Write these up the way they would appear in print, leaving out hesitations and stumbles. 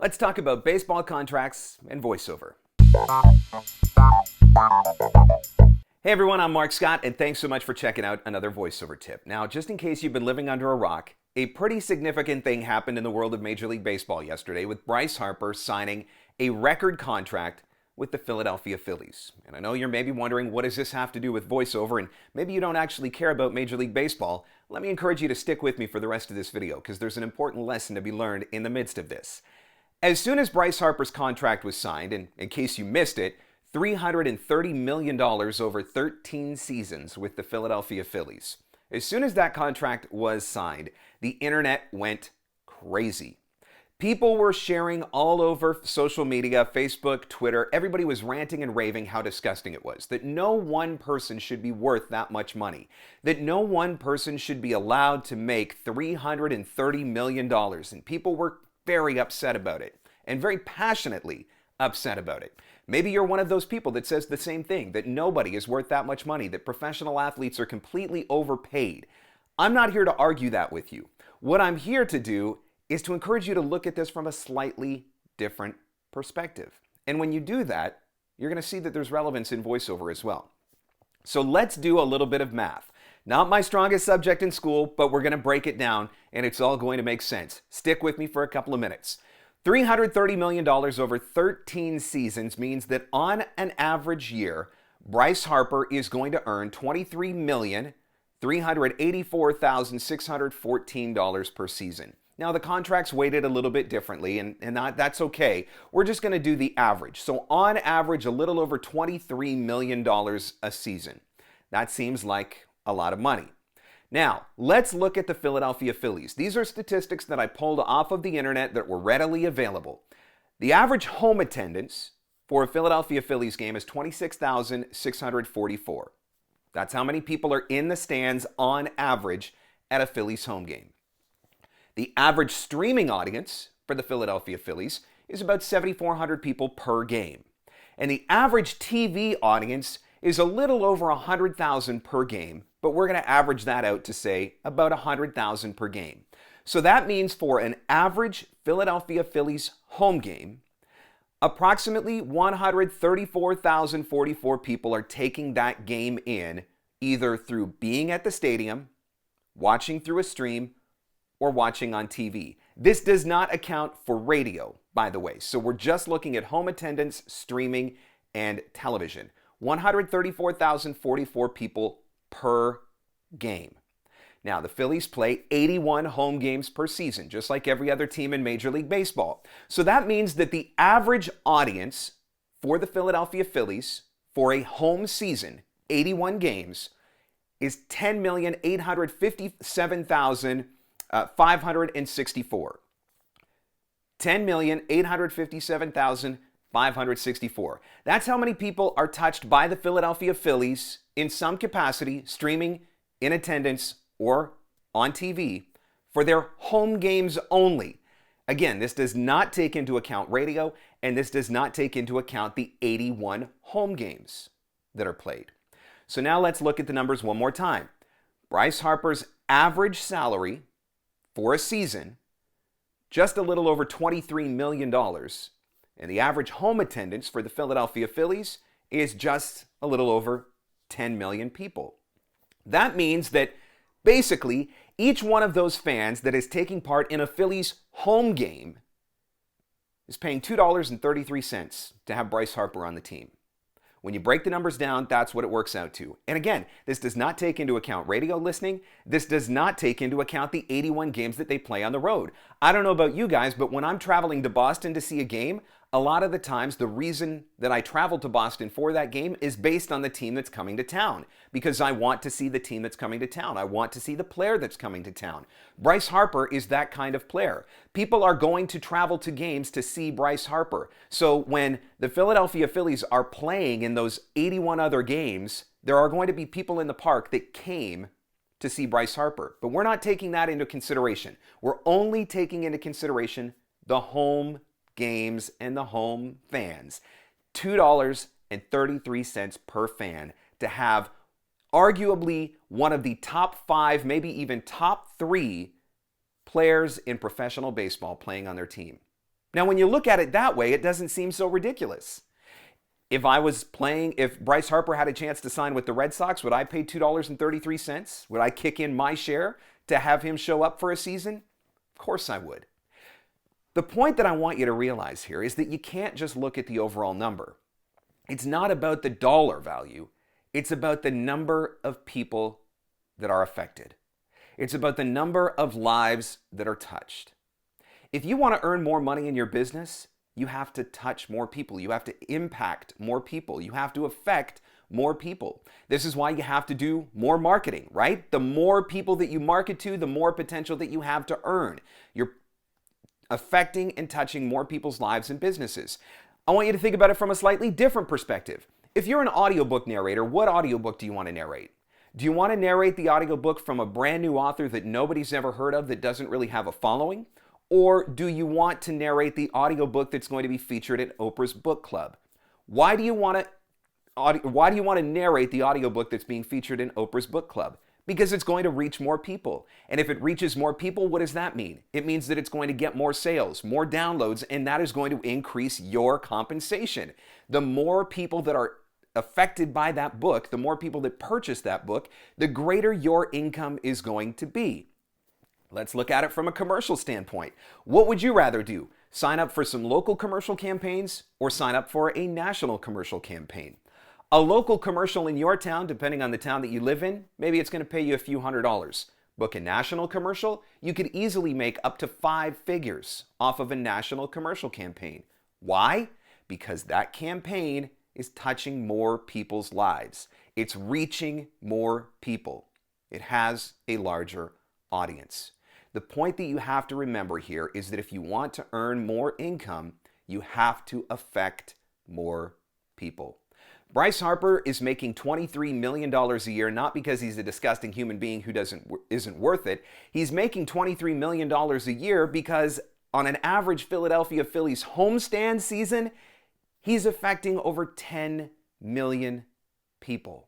Let's talk about baseball contracts and voiceover. Hey everyone, I'm Marc Scott, and thanks so much for checking out another voiceover tip. Now, just in case you've been living under a rock, a pretty significant thing happened in the world of Major League Baseball yesterday with Bryce Harper signing a record contract with the Philadelphia Phillies. And I know you're maybe wondering, what does this have to do with voiceover? And maybe you don't actually care about Major League Baseball. Let me encourage you to stick with me for the rest of this video, because there's an important lesson to be learned in the midst of this. As soon as Bryce Harper's contract was signed, and in case you missed it, $330 million over 13 seasons with the Philadelphia Phillies. As soon as that contract was signed, the internet went crazy. People were sharing all over social media, Facebook, Twitter. Everybody was ranting and raving how disgusting it was, that no one person should be worth that much money, that no one person should be allowed to make $330 million. And people were very upset about it, and very passionately upset about it. Maybe you're one of those people that says the same thing, that nobody is worth that much money, that professional athletes are completely overpaid. I'm not here to argue that with you. What I'm here to do is to encourage you to look at this from a slightly different perspective. And when you do that, you're going to see that there's relevance in voiceover as well. So let's do a little bit of math. Not my strongest subject in school, but we're going to break it down and it's all going to make sense. Stick with me for a couple of minutes. $330 million over 13 seasons means that on an average year, Bryce Harper is going to earn $23,384,614 per season. Now, the contract's weighted a little bit differently, and that's okay. We're just going to do the average. So on average, a little over $23 million a season. That seems like a lot of money. Now, let's look at the Philadelphia Phillies. These are statistics that I pulled off of the internet that were readily available. The average home attendance for a Philadelphia Phillies game is 26,644. That's how many people are in the stands on average at a Phillies home game. The average streaming audience for the Philadelphia Phillies is about 7,400 people per game. And the average TV audience is a little over 100,000 per game, but we're going to average that out to say about 100,000 per game. So that means for an average Philadelphia Phillies home game, approximately 134,044 people are taking that game in, either through being at the stadium, watching through a stream, or watching on TV. This does not account for radio, by the way. So we're just looking at home attendance, streaming, and television. 134,044 people per game. Now, the Phillies play 81 home games per season, just like every other team in Major League Baseball. So that means that the average audience for the Philadelphia Phillies for a home season, 81 games, is 10,857,564. 10,857,564. That's how many people are touched by the Philadelphia Phillies in some capacity, streaming, in attendance, or on TV for their home games only. Again, this does not take into account radio, and this does not take into account the 81 home games that are played. So now let's look at the numbers one more time. Bryce Harper's average salary for a season, just a little over $23 million. And the average home attendance for the Philadelphia Phillies is just a little over 10 million people. That means that basically each one of those fans that is taking part in a Phillies home game is paying $2.33 to have Bryce Harper on the team. When you break the numbers down, that's what it works out to. And again, this does not take into account radio listening. This does not take into account the 81 games that they play on the road. I don't know about you guys, but when I'm traveling to Boston to see a game, a lot of the times the reason that I travel to Boston for that game is based on the team that's coming to town, because I want to see the team that's coming to town. I want to see the player that's coming to town. Bryce Harper is that kind of player. People are going to travel to games to see Bryce Harper. So when the Philadelphia Phillies are playing in those 81 other games, there are going to be people in the park that came to see Bryce Harper. But we're not taking that into consideration. We're only taking into consideration the home games and the home fans. $2.33 per fan to have arguably one of the top 5, maybe even top 3 players in professional baseball playing on their team. Now, when you look at it that way, it doesn't seem so ridiculous. If Bryce Harper had a chance to sign with the Red Sox, would I pay $2.33? Would I kick in my share to have him show up for a season? Of course I would. The point that I want you to realize here is that you can't just look at the overall number. It's not about the dollar value. It's about the number of people that are affected. It's about the number of lives that are touched. If you want to earn more money in your business, you have to touch more people. You have to impact more people. You have to affect more people. This is why you have to do more marketing, right? The more people that you market to, the more potential that you have to earn. You're affecting and touching more people's lives and businesses. I want you to think about it from a slightly different perspective. If you're an audiobook narrator, what audiobook do you want to narrate? Do you want to narrate the audiobook from a brand new author that nobody's ever heard of that doesn't really have a following? Or do you want to narrate the audiobook that's going to be featured at Oprah's book club? Why do you want to narrate the audiobook that's being featured in Oprah's book club? Because it's going to reach more people. And if it reaches more people, what does that mean? It means that it's going to get more sales, more downloads, and that is going to increase your compensation. The more people that are affected by that book, the more people that purchase that book, the greater your income is going to be. Let's look at it from a commercial standpoint. What would you rather do? Sign up for some local commercial campaigns or sign up for a national commercial campaign? A local commercial in your town, depending on the town that you live in, maybe it's going to pay you a few $100s. Book a national commercial, you could easily make up to 5 figures off of a national commercial campaign. Why? Because that campaign is touching more people's lives. It's reaching more people. It has a larger audience. The point that you have to remember here is that if you want to earn more income, you have to affect more people. Bryce Harper is making $23 million a year, not because he's a disgusting human being who isn't worth it. He's making $23 million a year because on an average Philadelphia Phillies homestand season, he's affecting over 10 million people.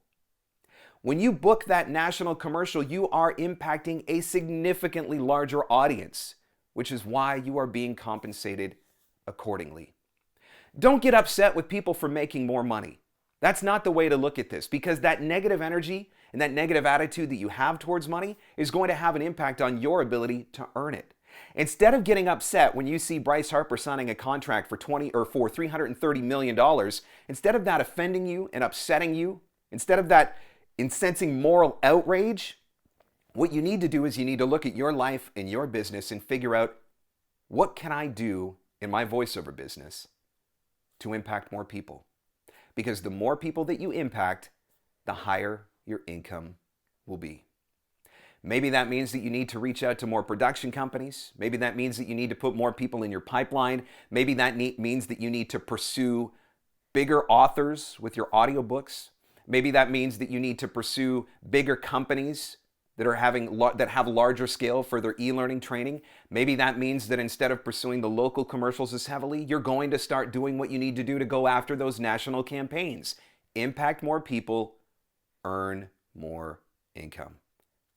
When you book that national commercial, you are impacting a significantly larger audience, which is why you are being compensated accordingly. Don't get upset with people for making more money. That's not the way to look at this, because that negative energy and that negative attitude that you have towards money is going to have an impact on your ability to earn it. Instead of getting upset when you see Bryce Harper signing a contract for $330 million, instead of that offending you and upsetting you, instead of that incensing moral outrage, what you need to do is you need to look at your life and your business and figure out, what can I do in my voiceover business to impact more people? Because the more people that you impact, the higher your income will be. Maybe that means that you need to reach out to more production companies. Maybe that means that you need to put more people in your pipeline. Maybe that means that you need to pursue bigger authors with your audiobooks. Maybe that means that you need to pursue bigger companies that have larger scale for their e-learning training. Maybe that means that instead of pursuing the local commercials as heavily, you're going to start doing what you need to do to go after those national campaigns. Impact more people, earn more income.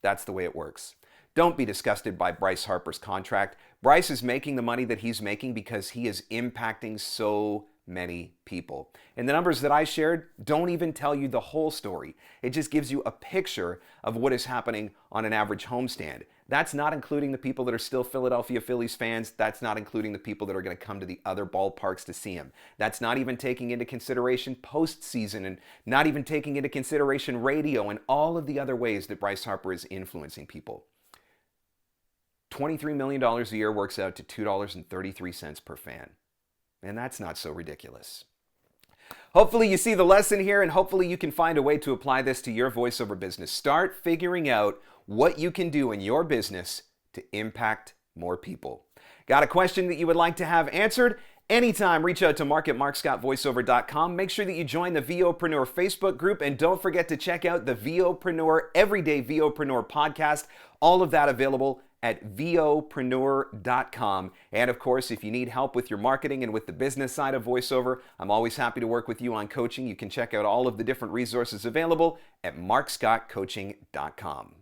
That's the way it works. Don't be disgusted by Bryce Harper's contract. Bryce is making the money that he's making because he is impacting so many people. And the numbers that I shared don't even tell you the whole story. It just gives you a picture of what is happening on an average homestand. That's not including the people that are still Philadelphia Phillies fans. That's not including the people that are going to come to the other ballparks to see him. That's not even taking into consideration postseason and not even taking into consideration radio and all of the other ways that Bryce Harper is influencing people. $23 million a year works out to $2.33 per fan. And that's not so ridiculous. Hopefully you see the lesson here, and hopefully you can find a way to apply this to your voiceover business. Start figuring out what you can do in your business to impact more people. Got a question that you would like to have answered? Anytime, reach out to Marc at marcscottvoiceover.com. Make sure that you join the VOpreneur Facebook group, and don't forget to check out the VOpreneur Everyday VOpreneur podcast. All of that available at VOpreneur.com. And of course, if you need help with your marketing and with the business side of voiceover, I'm always happy to work with you on coaching. You can check out all of the different resources available at marcscottcoaching.com.